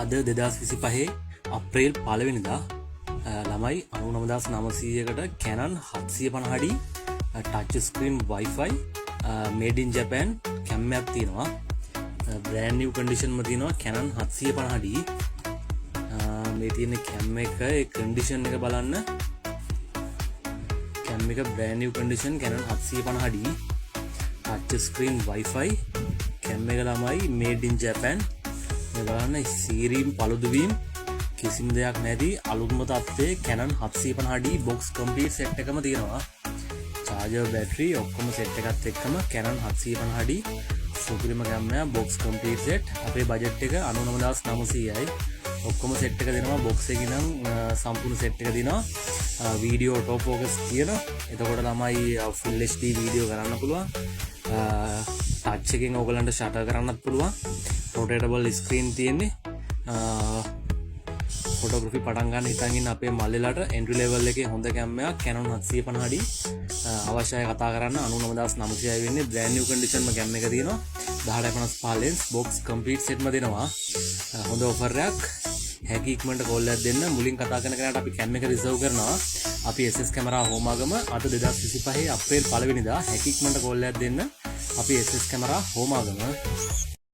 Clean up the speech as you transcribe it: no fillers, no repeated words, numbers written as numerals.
අද 2025 අප්‍රේල් 1 වෙනිදා ළමයි 99900කට Canon 750D touch screen Wi-Fi made in Japan cam එකක් තියෙනවා. brand new condition માં තියෙනවා Canon 750D. මේ තියෙන cam එකේ condition එක බලන්න. cam එක brand new condition Canon 750D touch screen Wi-Fi cam එක ළමයි made in Japan. බලන්න සීරීම් පළුදුවීම් කිසිම දෙයක් නැති අලුත්ම තත්ත්වයේ Canon 750D box complete set එකම තියෙනවා. charger battery ඔක්කොම set එකත් එක්කම Canon 750D සුපිරිම කැමරා box complete set. අපේ budget එක 99900යි. ඔක්කොම set එක දෙනවා box එකේ නම් සම්පූර්ණ set එක දෙනවා. video auto focus තියෙනවා. එතකොට ළමයි full HD video කරන්න පුළුවන්. touch එකෙන් ඔයගලන්ට shutter කරන්නත් පුළුවන්. rotatable screen තියෙන්නේ. photography පටන් ගන්න හිතන් ඉන්න අපේ මල්ලෙලාට entry level එකේ හොඳ කැමරාවක් Canon 750D අවශ්‍යයි කතා කරන්න 99900යි වෙන්නේ. brand new condition ම කැම එක තියෙනවා. 1055 lens box complete set ම දෙනවා. හොඳ offer එකක්. හැකි ඉක්මනට call එකක් දෙන්න. මුලින් කතා කරන කෙනාට අපි කැම එක reserve කරනවා. අපි SS කැමරා හෝමාගම අද 2025 අප්‍රේල් 1 වෙනිදා හැකි ඉක්මනට call එකක් දෙන්න. අපි SS කැමරා හෝමාගම